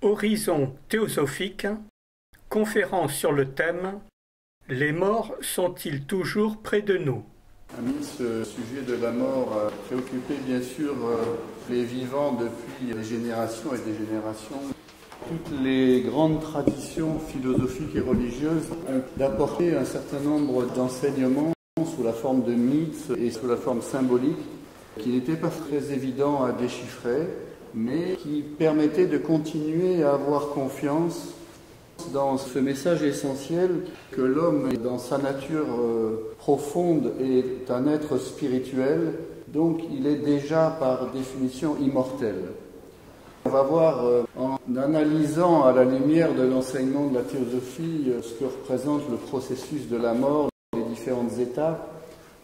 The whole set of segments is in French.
Horizon théosophique, conférence sur le thème « Les morts sont-ils toujours près de nous ?» Amis, ce sujet de la mort a préoccupé bien sûr les vivants depuis des générations et des générations. Toutes les grandes traditions philosophiques et religieuses ont apporté un certain nombre d'enseignements sous la forme de mythes et sous la forme symbolique qui n'étaient pas très évidents à déchiffrer, mais qui permettaient de continuer à avoir confiance dans ce message essentiel que l'homme, dans sa nature profonde, est un être spirituel, donc il est déjà par définition immortel. On va voir en analysant à la lumière de l'enseignement de la théosophie ce que représente le processus de la mort, les différentes étapes,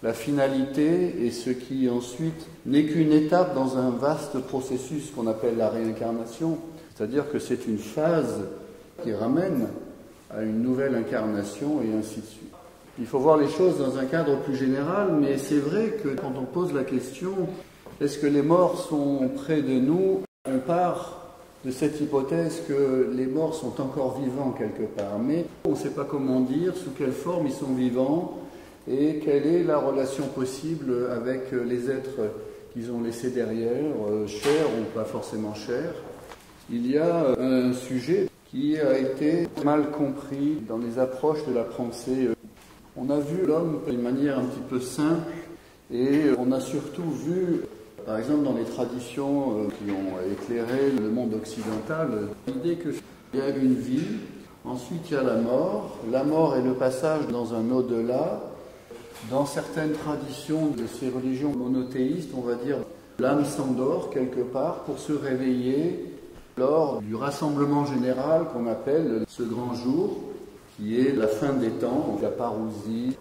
la finalité et ce qui ensuite n'est qu'une étape dans un vaste processus qu'on appelle la réincarnation, c'est-à-dire que c'est une phase qui ramène à une nouvelle incarnation et ainsi de suite. Il faut voir les choses dans un cadre plus général, mais c'est vrai que quand on pose la question « est-ce que les morts sont près de nous ?», on part de cette hypothèse que les morts sont encore vivants quelque part, mais on ne sait pas comment dire, sous quelle forme ils sont vivants et quelle est la relation possible avec les êtres qu'ils ont laissés derrière, chers ou pas forcément chers. Il y a un sujet qui a été mal compris dans les approches de la pensée. On a vu l'homme d'une manière un petit peu simple et on a surtout vu, par exemple dans les traditions qui ont éclairé le monde occidental, l'idée qu'il y a une vie, ensuite il y a la mort est le passage dans un au-delà. Dans certaines traditions de ces religions monothéistes, on va dire, l'âme s'endort quelque part pour se réveiller lors du rassemblement général qu'on appelle ce grand jour, qui est la fin des temps, la parousie.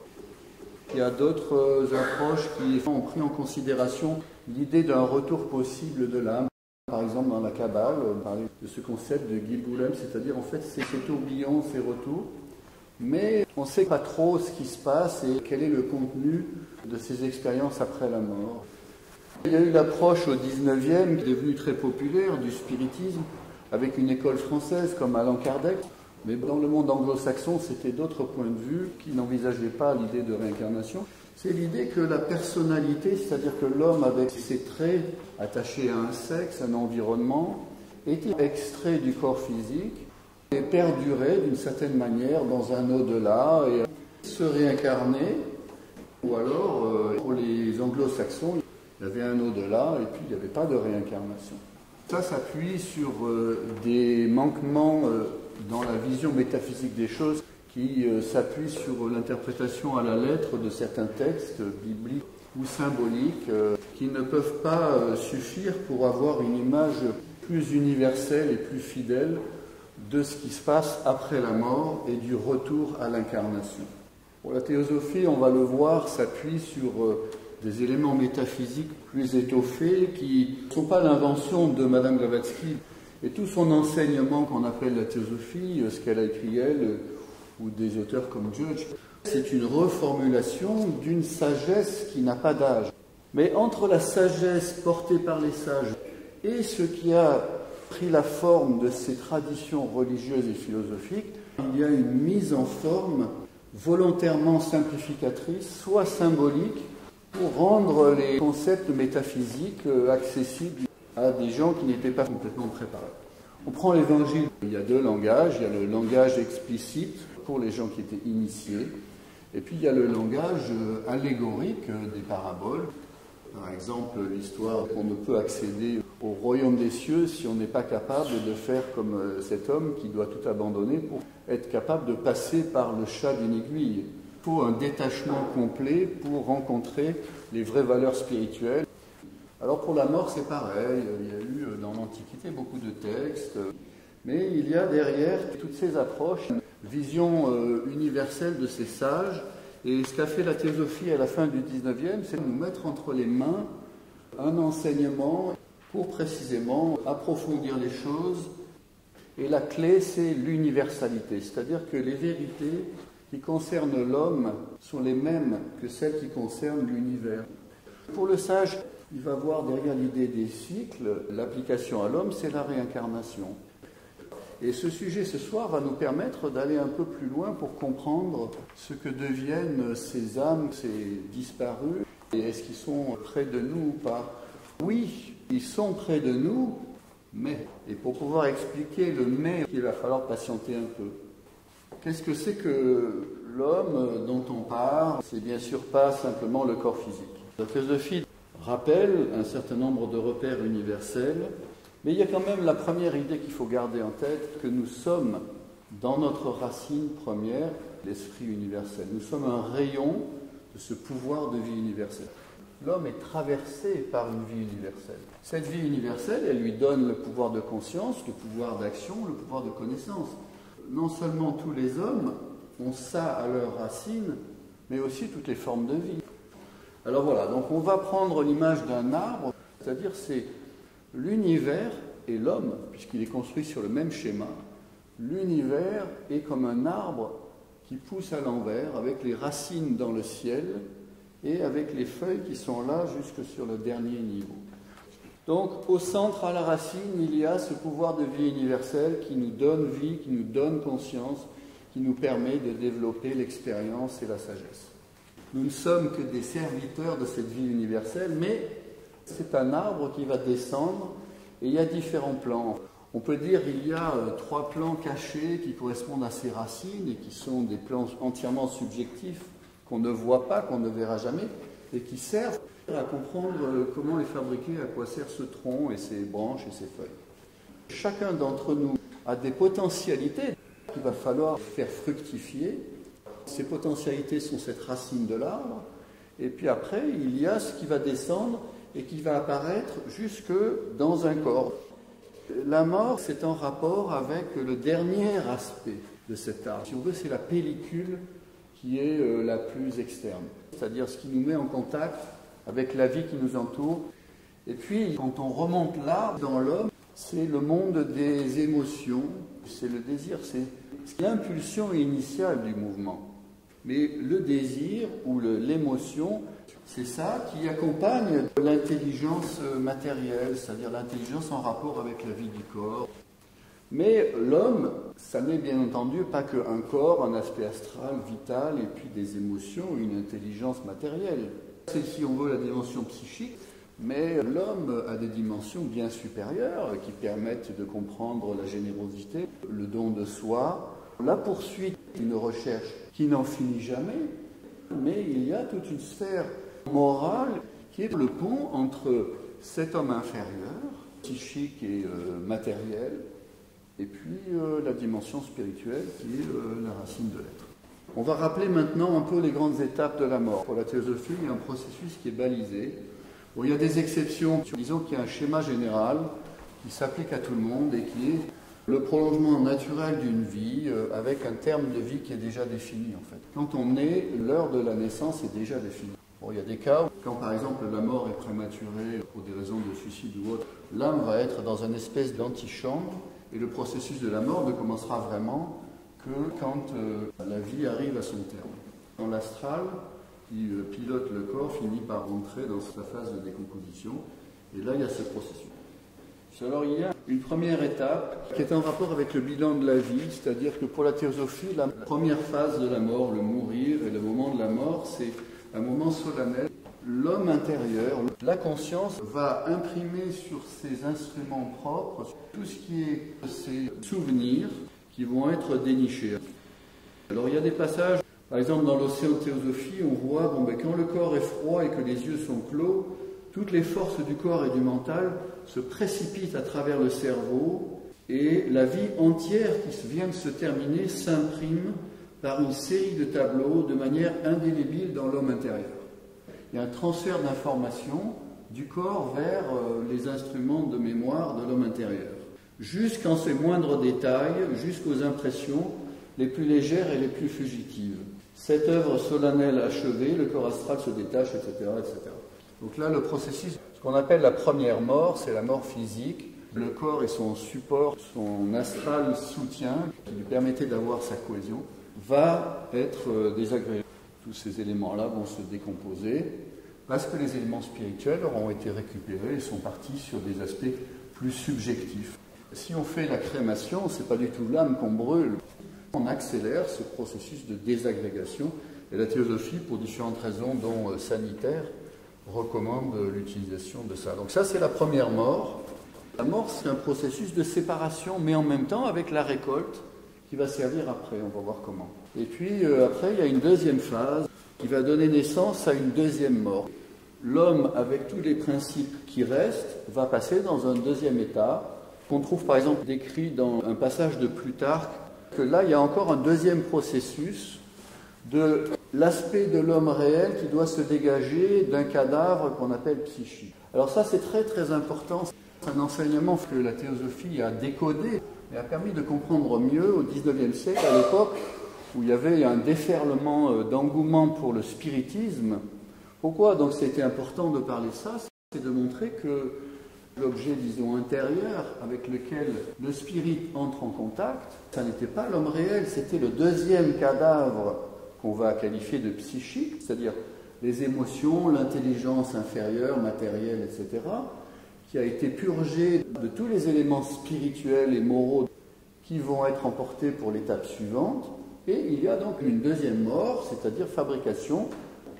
Il y a d'autres approches qui ont pris en considération l'idée d'un retour possible de l'âme. Par exemple, dans la Kabbale, on parlait de ce concept de Gilgulem, c'est-à-dire en fait c'est ces tourbillons, ces retours. Mais on ne sait pas trop ce qui se passe et quel est le contenu de ces expériences après la mort. Il y a eu l'approche au XIXe, qui est devenue très populaire, du spiritisme, avec une école française comme Allan Kardec. Mais dans le monde anglo-saxon, c'était d'autres points de vue qui n'envisageaient pas l'idée de réincarnation. C'est l'idée que la personnalité, c'est-à-dire que l'homme avec ses traits attachés à un sexe, un environnement, était extrait du corps physique et perdurait d'une certaine manière dans un au-delà et se réincarner. Ou alors, pour les anglo-saxons, il y avait un au-delà et puis il n'y avait pas de réincarnation. Ça s'appuie sur des manquements dans la vision métaphysique des choses qui s'appuient sur l'interprétation à la lettre de certains textes bibliques ou symboliques qui ne peuvent pas suffire pour avoir une image plus universelle et plus fidèle de ce qui se passe après la mort et du retour à l'incarnation. Pour la théosophie, on va le voir, s'appuie sur des éléments métaphysiques plus étoffés qui ne sont pas l'invention de Madame Blavatsky. Et tout son enseignement qu'on appelle la théosophie, ce qu'elle a écrit elle, ou des auteurs comme Judge, c'est une reformulation d'une sagesse qui n'a pas d'âge. Mais entre la sagesse portée par les sages et ce qui a pris la forme de ces traditions religieuses et philosophiques, il y a une mise en forme volontairement simplificatrice, soit symbolique, pour rendre les concepts métaphysiques accessibles à des gens qui n'étaient pas complètement préparés. On prend l'évangile, il y a deux langages, il y a le langage explicite pour les gens qui étaient initiés, et puis il y a le langage allégorique des paraboles. Par exemple, l'histoire qu'on ne peut accéder au royaume des cieux si on n'est pas capable de faire comme cet homme qui doit tout abandonner pour être capable de passer par le chat d'une aiguille. Il faut un détachement complet pour rencontrer les vraies valeurs spirituelles. Alors pour la mort, c'est pareil. Il y a eu dans l'Antiquité beaucoup de textes, mais il y a derrière toutes ces approches, une vision universelle de ces sages. Et ce qu'a fait la théosophie à la fin du XIXe, c'est de nous mettre entre les mains un enseignement pour précisément approfondir les choses. Et la clé, c'est l'universalité, c'est-à-dire que les vérités qui concernent l'homme sont les mêmes que celles qui concernent l'univers. Pour le sage, il va voir derrière l'idée des cycles, l'application à l'homme, c'est la réincarnation. Et ce sujet ce soir va nous permettre d'aller un peu plus loin pour comprendre ce que deviennent ces âmes, ces disparus, et est-ce qu'ils sont près de nous ou pas. Oui, ils sont près de nous, mais, et pour pouvoir expliquer le mais, il va falloir patienter un peu. Qu'est-ce que c'est que l'homme dont on parle? C'est bien sûr pas simplement le corps physique. La philosophie rappelle un certain nombre de repères universels, mais il y a quand même la première idée qu'il faut garder en tête, que nous sommes, dans notre racine première, l'esprit universel. Nous sommes un rayon de ce pouvoir de vie universelle. L'homme est traversé par une vie universelle. Cette vie universelle, elle lui donne le pouvoir de conscience, le pouvoir d'action, le pouvoir de connaissance. Non seulement tous les hommes ont ça à leur racine, mais aussi toutes les formes de vie. Alors voilà, donc on va prendre l'image d'un arbre, c'est-à-dire c'est l'univers et l'homme, puisqu'il est construit sur le même schéma. L'univers est comme un arbre qui pousse à l'envers, avec les racines dans le ciel et avec les feuilles qui sont là jusque sur le dernier niveau. Donc au centre, à la racine, il y a ce pouvoir de vie universel qui nous donne vie, qui nous donne conscience, qui nous permet de développer l'expérience et la sagesse. Nous ne sommes que des serviteurs de cette vie universelle, mais c'est un arbre qui va descendre et il y a différents plans. On peut dire qu'il y a 3 plans cachés qui correspondent à ces racines et qui sont des plans entièrement subjectifs qu'on ne voit pas, qu'on ne verra jamais et qui servent à comprendre comment est fabriqué, à quoi sert ce tronc et ses branches et ses feuilles. Chacun d'entre nous a des potentialités qu'il va falloir faire fructifier. Ces potentialités sont cette racine de l'arbre et puis après il y a ce qui va descendre et qui va apparaître jusque dans un corps. La mort, c'est en rapport avec le dernier aspect de cet arbre. Si on veut, c'est la pellicule qui est la plus externe, c'est-à-dire ce qui nous met en contact avec la vie qui nous entoure. Et puis, quand on remonte là, dans l'homme, c'est le monde des émotions, c'est le désir, c'est l'impulsion initiale du mouvement. Mais le désir ou l'émotion, c'est ça qui accompagne l'intelligence matérielle, c'est-à-dire l'intelligence en rapport avec la vie du corps. Mais l'homme, ça n'est bien entendu pas qu'un corps, un aspect astral, vital, et puis des émotions, une intelligence matérielle. C'est, si on veut, la dimension psychique, mais l'homme a des dimensions bien supérieures qui permettent de comprendre la générosité, le don de soi, la poursuite d'une recherche qui n'en finit jamais, mais il y a toute une sphère morale qui est le pont entre cet homme inférieur, psychique et matériel, et puis la dimension spirituelle qui est la racine de l'être. On va rappeler maintenant un peu les grandes étapes de la mort. Pour la théosophie, il y a un processus qui est balisé. Bon, il y a des exceptions. Disons qu'il y a un schéma général qui s'applique à tout le monde et qui est le prolongement naturel d'une vie avec un terme de vie qui est déjà défini en fait. Quand on naît, l'heure de la naissance est déjà définie. Bon, il y a des cas où, quand par exemple la mort est prématurée pour des raisons de suicide ou autre, l'âme va être dans une espèce d'antichambre et le processus de la mort ne commencera vraiment que quand la vie arrive à son terme. Dans l'astral, qui pilote le corps, finit par rentrer dans sa phase de décomposition et là il y a ce processus. Alors il y a une première étape qui est en rapport avec le bilan de la vie, c'est-à-dire que pour la théosophie, la première phase de la mort, le mourir et le moment de la mort, c'est un moment solennel. L'homme intérieur, la conscience, va imprimer sur ses instruments propres tout ce qui est ses souvenirs qui vont être dénichés. Alors il y a des passages, par exemple dans l'Océan de Théosophie, on voit quand le corps est froid et que les yeux sont clos, toutes les forces du corps et du mental se précipitent à travers le cerveau et la vie entière qui vient de se terminer s'imprime par une série de tableaux de manière indélébile dans l'homme intérieur. Il y a un transfert d'informations du corps vers les instruments de mémoire de l'homme intérieur, jusqu'en ses moindres détails, jusqu'aux impressions les plus légères et les plus fugitives. Cette œuvre solennelle achevée, le corps astral se détache, etc., etc. Donc là, le processus, ce qu'on appelle la première mort, c'est la mort physique. Le corps et son support, son astral soutien, qui lui permettait d'avoir sa cohésion, va être désagréable. Tous ces éléments-là vont se décomposer parce que les éléments spirituels auront été récupérés et sont partis sur des aspects plus subjectifs. Si on fait la crémation, ce n'est pas du tout l'âme qu'on brûle. On accélère ce processus de désagrégation. Et la théosophie, pour différentes raisons, dont sanitaires, recommande l'utilisation de ça. Donc ça, c'est la première mort. La mort, c'est un processus de séparation, mais en même temps avec la récolte qui va servir après. On va voir comment. Et puis après, il y a une deuxième phase qui va donner naissance à une deuxième mort. L'homme, avec tous les principes qui restent, va passer dans un deuxième état, qu'on trouve par exemple décrit dans un passage de Plutarque, que là, il y a encore un deuxième processus de l'aspect de l'homme réel qui doit se dégager d'un cadavre qu'on appelle psychique. Alors ça, c'est très très important. C'est un enseignement que la théosophie a décodé et a permis de comprendre mieux au XIXe siècle, à l'époque où il y avait un déferlement d'engouement pour le spiritisme. Pourquoi donc c'était important de parler de ça? C'est de montrer que l'objet, disons, intérieur avec lequel le spirit entre en contact, ça n'était pas l'homme réel, c'était le deuxième cadavre qu'on va qualifier de psychique, c'est-à-dire les émotions, l'intelligence inférieure, matérielle, etc., qui a été purgé de tous les éléments spirituels et moraux qui vont être emportés pour l'étape suivante. Et il y a donc une deuxième mort, c'est-à-dire fabrication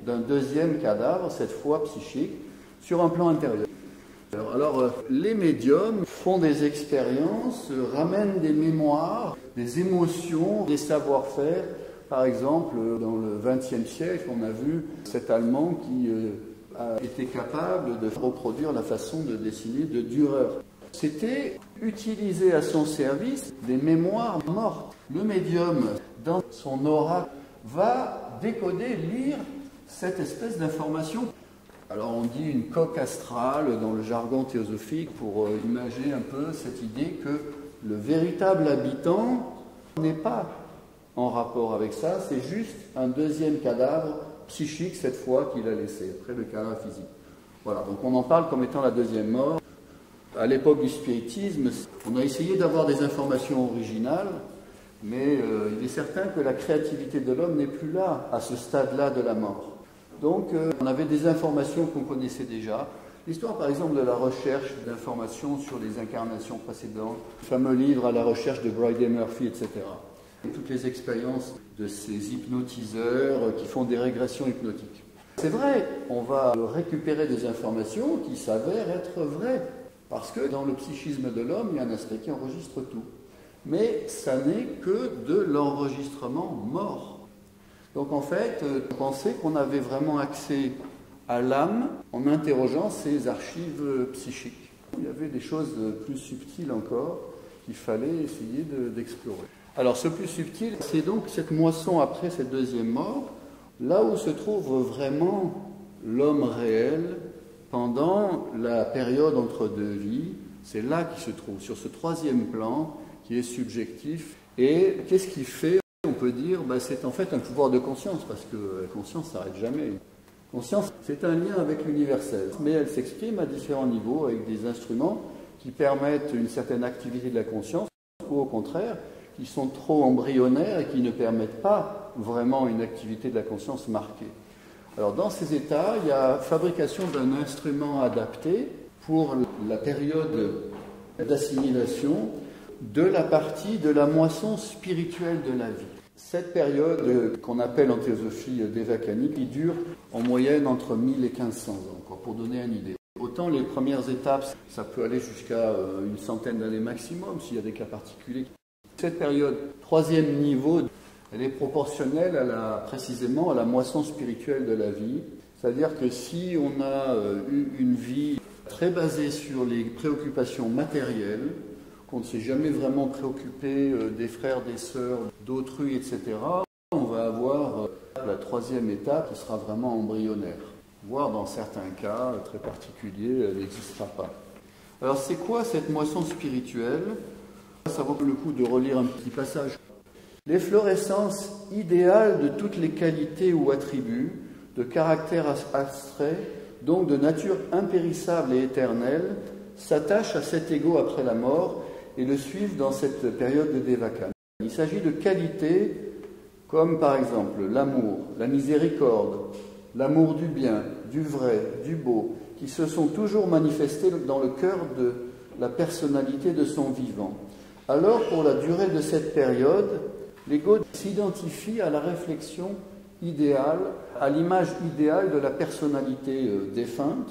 d'un deuxième cadavre, cette fois psychique, sur un plan intérieur. Alors, les médiums font des expériences, ramènent des mémoires, des émotions, des savoir-faire. Par exemple, dans le XXe siècle, on a vu cet Allemand qui a été capable de reproduire la façon de dessiner de Dürer. C'était utiliser à son service des mémoires mortes. Le médium, dans son aura, va décoder, lire cette espèce d'information. Alors on dit une coque astrale dans le jargon théosophique pour imaginer un peu cette idée que le véritable habitant n'est pas en rapport avec ça, c'est juste un deuxième cadavre psychique cette fois qu'il a laissé, après le cadavre physique. Voilà, donc on en parle comme étant la deuxième mort. À l'époque du spiritisme, on a essayé d'avoir des informations originales, mais il est certain que la créativité de l'homme n'est plus là, à ce stade-là de la mort. Donc on avait des informations qu'on connaissait déjà. L'histoire par exemple de la recherche d'informations sur les incarnations précédentes, le fameux livre à la recherche de Bridey Murphy, etc. Et toutes les expériences de ces hypnotiseurs qui font des régressions hypnotiques. C'est vrai, on va récupérer des informations qui s'avèrent être vraies, parce que dans le psychisme de l'homme, il y a un aspect qui enregistre tout. Mais ça n'est que de l'enregistrement mort. Donc en fait, on pensait qu'on avait vraiment accès à l'âme en interrogeant ces archives psychiques. Il y avait des choses plus subtiles encore qu'il fallait essayer d'explorer. Alors ce plus subtil, c'est donc cette moisson après cette deuxième mort, là où se trouve vraiment l'homme réel pendant la période entre deux vies. C'est là qu'il se trouve, sur ce troisième plan qui est subjectif. Et qu'est-ce qu'il fait? On peut dire, c'est en fait un pouvoir de conscience, parce que la conscience ne s'arrête jamais. Conscience, c'est un lien avec l'universel, mais elle s'exprime à différents niveaux avec des instruments qui permettent une certaine activité de la conscience, ou au contraire, qui sont trop embryonnaires et qui ne permettent pas vraiment une activité de la conscience marquée. Alors dans ces états, il y a fabrication d'un instrument adapté pour la période d'assimilation de la partie de la moisson spirituelle de la vie. Cette période qu'on appelle en théosophie dévacanique, qui dure en moyenne entre 1000 et 1500 ans, pour donner une idée. Autant les premières étapes, ça peut aller jusqu'à une centaine d'années maximum, s'il y a des cas particuliers. Cette période, troisième niveau, elle est proportionnelle précisément à la moisson spirituelle de la vie. C'est-à-dire que si on a eu une vie très basée sur les préoccupations matérielles, qu'on ne s'est jamais vraiment préoccupé des frères, des sœurs, d'autrui, etc., on va avoir la troisième étape qui sera vraiment embryonnaire. Voire dans certains cas très particuliers, elle n'existera pas. Alors c'est quoi cette moisson spirituelle? Ça vaut le coup de relire un petit passage. L'efflorescence idéale de toutes les qualités ou attributs, de caractère abstrait, donc de nature impérissable et éternelle, s'attache à cet ego après la mort et le suivent dans cette période de dévacane. Il s'agit de qualités comme par exemple l'amour, la miséricorde, l'amour du bien, du vrai, du beau, qui se sont toujours manifestées dans le cœur de la personnalité de son vivant. Alors, pour la durée de cette période, l'ego s'identifie à la réflexion idéale, à l'image idéale de la personnalité défunte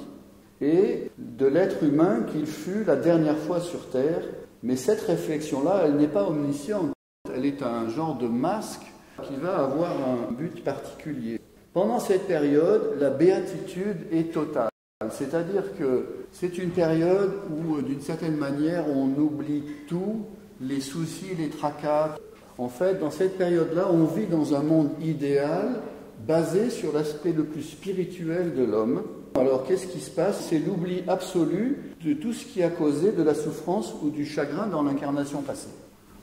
et de l'être humain qu'il fut la dernière fois sur Terre. Mais cette réflexion-là, elle n'est pas omnisciente. Elle est un genre de masque qui va avoir un but particulier. Pendant cette période, la béatitude est totale. C'est-à-dire que c'est une période où, d'une certaine manière, on oublie tout, les soucis, les tracas. En fait, dans cette période-là, on vit dans un monde idéal basé sur l'aspect le plus spirituel de l'homme. Alors, qu'est-ce qui se passe? C'est l'oubli absolu de tout ce qui a causé de la souffrance ou du chagrin dans l'incarnation passée.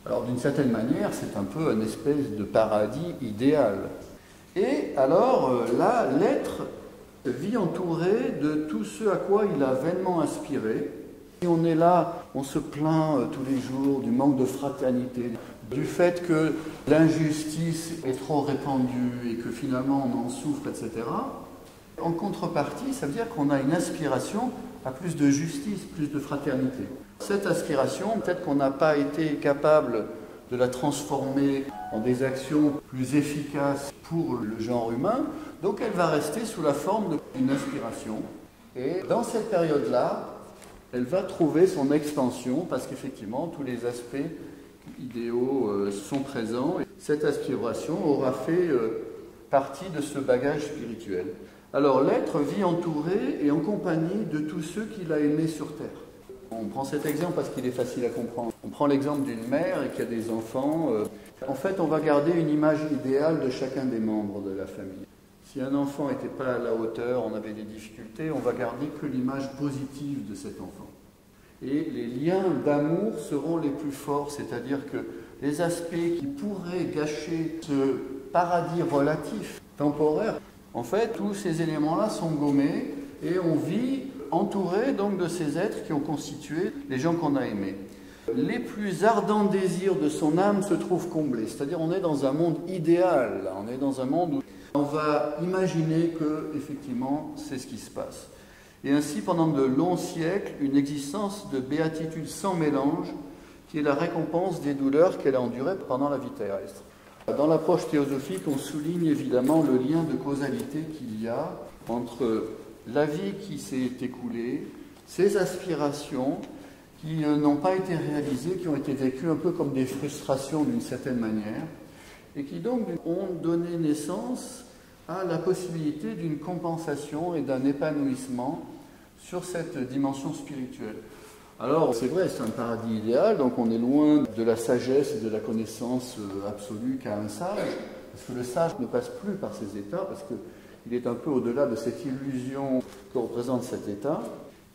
Alors, d'une certaine manière, c'est un peu une espèce de paradis idéal. Et alors, là, l'être vit entouré de tout ce à quoi il a vainement aspiré. Et on est là, on se plaint tous les jours du manque de fraternité, du fait que l'injustice est trop répandue et que finalement on en souffre, etc. En contrepartie, ça veut dire qu'on a une aspiration à plus de justice, plus de fraternité. Cette aspiration, peut-être qu'on n'a pas été capable de la transformer en des actions plus efficaces pour le genre humain, donc elle va rester sous la forme d'une aspiration. Et dans cette période-là, elle va trouver son expansion parce qu'effectivement, tous les aspects idéaux sont présents. Et cette aspiration aura fait partie de ce bagage spirituel. Alors l'être vit entouré et en compagnie de tous ceux qu'il a aimés sur Terre. On prend cet exemple parce qu'il est facile à comprendre. On prend l'exemple d'une mère et qui a des enfants. En fait, on va garder une image idéale de chacun des membres de la famille. Si un enfant n'était pas à la hauteur, on avait des difficultés, on va garder que l'image positive de cet enfant. Et les liens d'amour seront les plus forts, c'est-à-dire que les aspects qui pourraient gâcher ce paradis relatif, temporaire, en fait, tous ces éléments-là sont gommés et on vit entouré donc de ces êtres qui ont constitué les gens qu'on a aimés. Les plus ardents désirs de son âme se trouvent comblés, c'est-à-dire on est dans un monde idéal, là. On est dans un monde où on va imaginer que, effectivement, c'est ce qui se passe. Et ainsi, pendant de longs siècles, une existence de béatitude sans mélange, qui est la récompense des douleurs qu'elle a endurées pendant la vie terrestre. Dans l'approche théosophique, on souligne évidemment le lien de causalité qu'il y a entre la vie qui s'est écoulée, ces aspirations qui n'ont pas été réalisées, qui ont été vécues un peu comme des frustrations d'une certaine manière, et qui donc ont donné naissance à la possibilité d'une compensation et d'un épanouissement sur cette dimension spirituelle. Alors, c'est vrai, c'est un paradis idéal, donc on est loin de la sagesse et de la connaissance absolue qu'a un sage, parce que le sage ne passe plus par ces états, parce qu'il est un peu au-delà de cette illusion que représente cet état,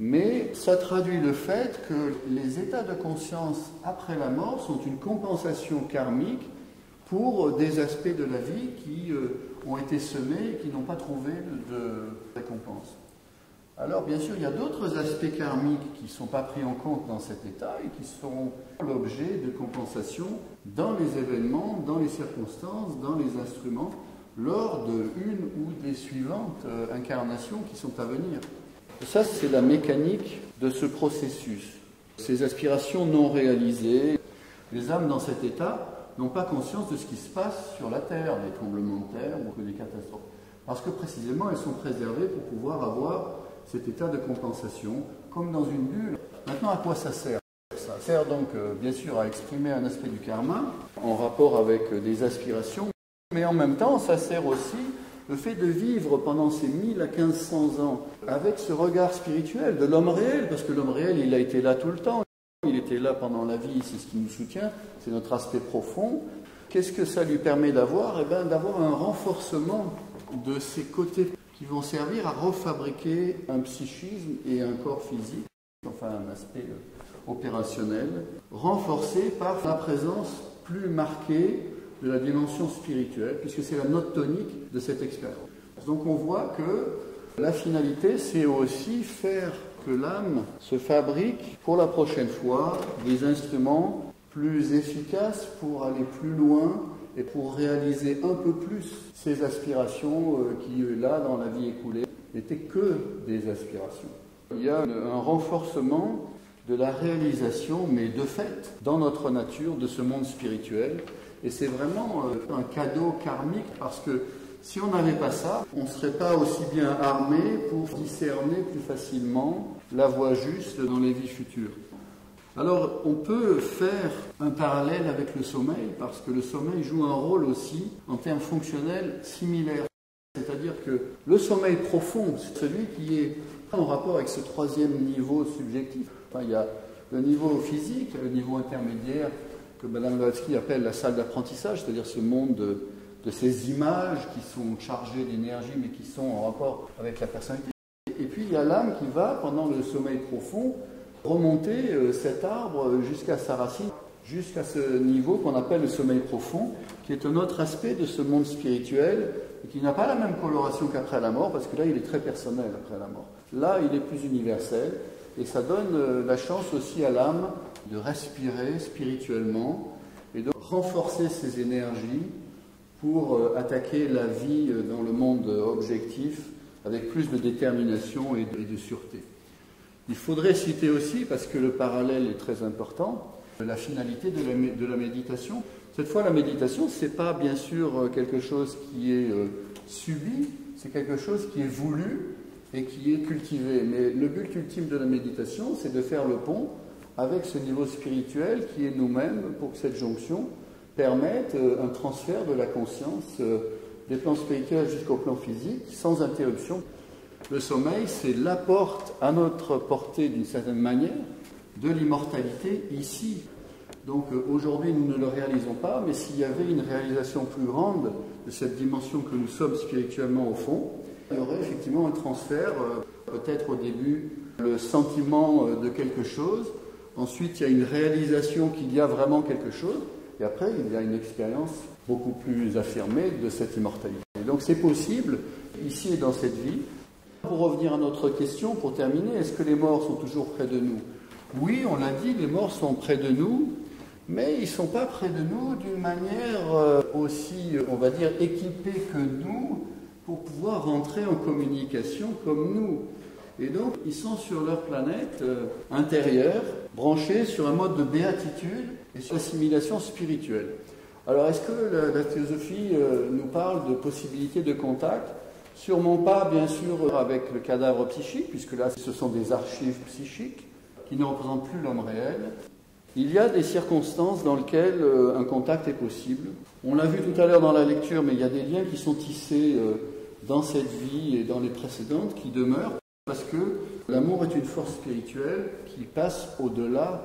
mais ça traduit le fait que les états de conscience après la mort sont une compensation karmique pour des aspects de la vie qui ont été semés et qui n'ont pas trouvé de récompense. Alors, bien sûr, il y a d'autres aspects karmiques qui ne sont pas pris en compte dans cet état et qui seront l'objet de compensation dans les événements, dans les circonstances, dans les instruments, lors de une ou des suivantes incarnations qui sont à venir. Ça, c'est la mécanique de ce processus. Ces aspirations non réalisées, les âmes dans cet état n'ont pas conscience de ce qui se passe sur la Terre, des tremblements de terre ou des catastrophes. Parce que précisément, elles sont préservées pour pouvoir avoir cet état de compensation, comme dans une bulle. Maintenant, à quoi ça sert? Ça sert donc, bien sûr, à exprimer un aspect du karma, en rapport avec des aspirations, mais en même temps, ça sert aussi le fait de vivre pendant ces 1000 à 1500 ans avec ce regard spirituel de l'homme réel, parce que l'homme réel, il a été là tout le temps. Il était là pendant la vie, c'est ce qui nous soutient, c'est notre aspect profond. Qu'est-ce que ça lui permet d'avoir? Eh bien, d'avoir un renforcement de ces côtés qui vont servir à refabriquer un psychisme et un corps physique, enfin un aspect opérationnel, renforcé par la présence plus marquée de la dimension spirituelle, puisque c'est la note tonique de cette expérience. Donc on voit que la finalité, c'est aussi faire que l'âme se fabrique pour la prochaine fois des instruments plus efficaces pour aller plus loin et pour réaliser un peu plus ces aspirations qui, là, dans la vie écoulée, n'étaient que des aspirations. Il y a un renforcement de la réalisation, mais de fait, dans notre nature, de ce monde spirituel. Et c'est vraiment un cadeau karmique, parce que si on n'avait pas ça, on ne serait pas aussi bien armé pour discerner plus facilement la voie juste dans les vies futures. Alors, on peut faire un parallèle avec le sommeil, parce que le sommeil joue un rôle aussi, en termes fonctionnels, similaires. C'est-à-dire que le sommeil profond, c'est celui qui est en rapport avec ce troisième niveau subjectif. Enfin, il y a le niveau physique, le niveau intermédiaire, que Mme Blavatsky appelle la salle d'apprentissage, c'est-à-dire ce monde de ces images qui sont chargées d'énergie, mais qui sont en rapport avec la personnalité. Et puis, il y a l'âme qui va, pendant le sommeil profond, remonter cet arbre jusqu'à sa racine, jusqu'à ce niveau qu'on appelle le sommeil profond, qui est un autre aspect de ce monde spirituel, et qui n'a pas la même coloration qu'après la mort, parce que là, il est très personnel après la mort. Là, il est plus universel, et ça donne la chance aussi à l'âme de respirer spirituellement, et de renforcer ses énergies pour attaquer la vie dans le monde objectif, avec plus de détermination et de sûreté. Il faudrait citer aussi, parce que le parallèle est très important, la finalité de la méditation. Cette fois, la méditation, ce n'est pas bien sûr quelque chose qui est subi, c'est quelque chose qui est voulu et qui est cultivé. Mais le but ultime de la méditation, c'est de faire le pont avec ce niveau spirituel qui est nous-mêmes, pour que cette jonction permette un transfert de la conscience des plans spirituels jusqu'au plan physique, sans interruption. Le sommeil, c'est la porte à notre portée, d'une certaine manière, de l'immortalité ici. Donc aujourd'hui, nous ne le réalisons pas, mais s'il y avait une réalisation plus grande de cette dimension que nous sommes spirituellement au fond, il y aurait effectivement un transfert, peut-être au début, le sentiment de quelque chose, ensuite il y a une réalisation qu'il y a vraiment quelque chose, et après il y a une expérience beaucoup plus affirmée de cette immortalité. Et donc c'est possible, ici et dans cette vie. Pour revenir à notre question, pour terminer, est-ce que les morts sont toujours près de nous? Oui, on l'a dit, les morts sont près de nous, mais ils ne sont pas près de nous d'une manière aussi, on va dire, équipée que nous, pour pouvoir rentrer en communication comme nous. Et donc, ils sont sur leur planète intérieure, branchés sur un mode de béatitude et sur l'assimilation spirituelle. Alors, est-ce que la théosophie nous parle de possibilités de contact? Sûrement pas, bien sûr, avec le cadavre psychique, puisque là, ce sont des archives psychiques qui ne représentent plus l'homme réel. Il y a des circonstances dans lesquelles un contact est possible. On l'a vu tout à l'heure dans la lecture, mais il y a des liens qui sont tissés dans cette vie et dans les précédentes qui demeurent, parce que l'amour est une force spirituelle qui passe au-delà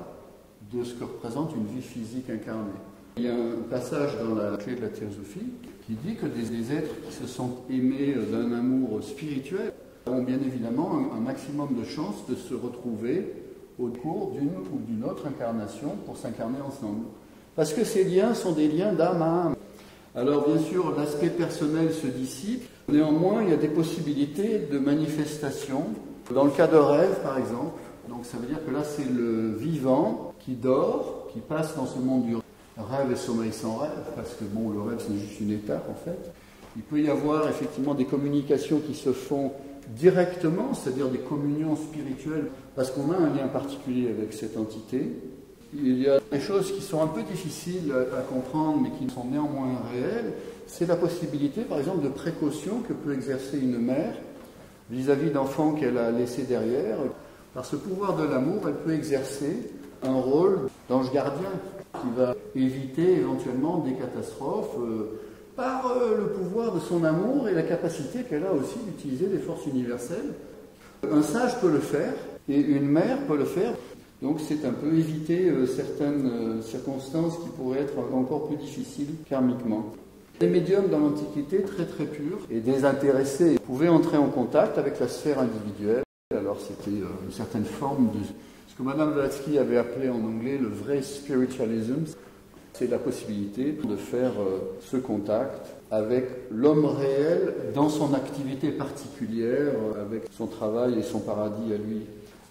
de ce que représente une vie physique incarnée. Il y a un passage dans la clé de la théosophie qui dit que des êtres qui se sont aimés d'un amour spirituel ont bien évidemment un maximum de chances de se retrouver au cours d'une ou d'une autre incarnation pour s'incarner ensemble. Parce que ces liens sont des liens d'âme à âme. Alors bien sûr, l'aspect personnel se dissipe. Néanmoins, il y a des possibilités de manifestation. Dans le cas de rêve, par exemple, donc ça veut dire que là, c'est le vivant qui dort, qui passe dans ce monde du rêve et sommeil sans rêve, parce que bon, le rêve, c'est juste une étape, en fait. Il peut y avoir effectivement des communications qui se font directement, c'est-à-dire des communions spirituelles, parce qu'on a un lien particulier avec cette entité. Il y a des choses qui sont un peu difficiles à comprendre, mais qui sont néanmoins réelles. C'est la possibilité, par exemple, de précaution que peut exercer une mère vis-à-vis d'enfants qu'elle a laissés derrière. Par ce pouvoir de l'amour, elle peut exercer un rôle d'ange gardien qui va éviter éventuellement des catastrophes par le pouvoir de son amour et la capacité qu'elle a aussi d'utiliser des forces universelles. Un sage peut le faire et une mère peut le faire. Donc c'est un peu éviter certaines circonstances qui pourraient être encore plus difficiles karmiquement. Les médiums dans l'Antiquité, très très purs et désintéressés, pouvaient entrer en contact avec la sphère individuelle. Alors c'était une certaine forme de ce que Mme Blavatsky avait appelé en anglais le vrai spiritualism. C'est la possibilité de faire ce contact avec l'homme réel dans son activité particulière, avec son travail et son paradis à lui.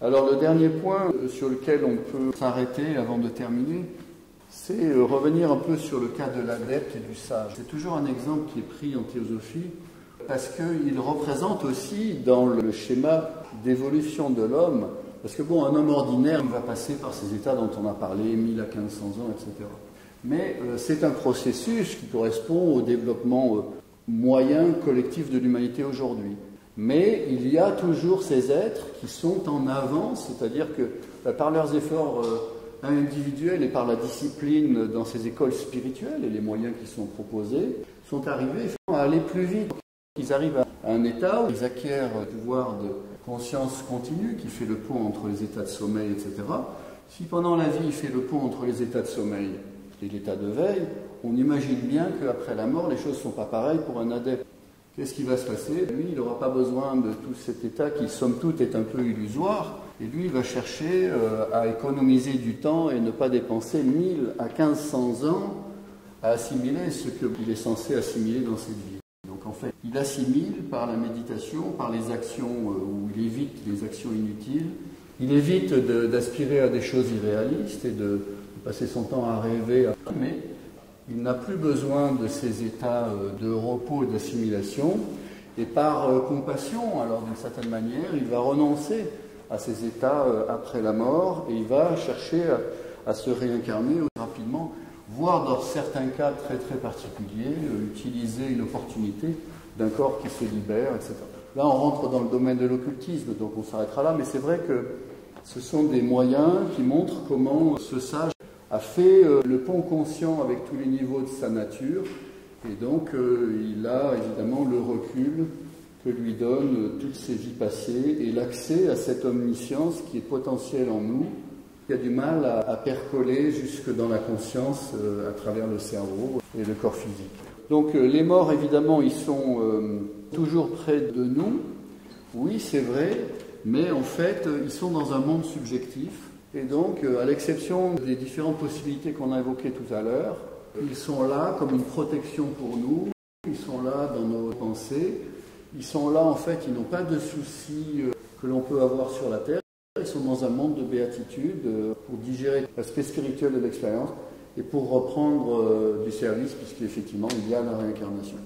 Alors le dernier point sur lequel on peut s'arrêter avant de terminer, c'est revenir un peu sur le cas de l'adepte et du sage. C'est toujours un exemple qui est pris en théosophie parce qu'il représente aussi dans le schéma d'évolution de l'homme Parce que bon, un homme ordinaire, il va passer par ces états dont on a parlé, 1000 à 1500 ans, etc. Mais c'est un processus qui correspond au développement moyen collectif de l'humanité aujourd'hui. Mais il y a toujours ces êtres qui sont en avance, c'est-à-dire que par leurs efforts individuels et par la discipline dans ces écoles spirituelles et les moyens qui sont proposés, sont arrivés à aller plus vite. Ils arrivent à un état où ils acquièrent un pouvoir de conscience continue qui fait le pont entre les états de sommeil, etc. Si pendant la vie il fait le pont entre les états de sommeil et l'état de veille, on imagine bien qu'après la mort, les choses ne sont pas pareilles pour un adepte. Qu'est-ce qui va se passer? Lui, il n'aura pas besoin de tout cet état qui, somme toute, est un peu illusoire. Et lui, il va chercher à économiser du temps et ne pas dépenser 1000 à 1500 ans à assimiler ce qu'il est censé assimiler dans cette vie. Donc en fait, il assimile par la méditation, par les actions où il évite les actions inutiles. Il évite d'aspirer à des choses irréalistes et de passer son temps à rêver. Mais il n'a plus besoin de ces états de repos et d'assimilation. Et par compassion, alors d'une certaine manière, il va renoncer à ces états après la mort et il va chercher à se réincarner rapidement, voire dans certains cas très très particuliers, utiliser une opportunité d'un corps qui se libère, etc. Là, on rentre dans le domaine de l'occultisme, donc on s'arrêtera là, mais c'est vrai que ce sont des moyens qui montrent comment ce sage a fait le pont conscient avec tous les niveaux de sa nature, et donc il a évidemment le recul que lui donnent toutes ses vies passées et l'accès à cette omniscience qui est potentielle en nous, qui a du mal à percoler jusque dans la conscience à travers le cerveau et le corps physique. Donc les morts, évidemment, ils sont toujours près de nous, oui, c'est vrai, mais en fait, ils sont dans un monde subjectif. Et donc, à l'exception des différentes possibilités qu'on a évoquées tout à l'heure, ils sont là comme une protection pour nous, ils sont là dans nos pensées, ils sont là, en fait, ils n'ont pas de soucis que l'on peut avoir sur la Terre, ils sont dans un monde de béatitude pour digérer l'aspect spirituel de l'expérience et pour reprendre du service, puisqu'effectivement, il y a la réincarnation.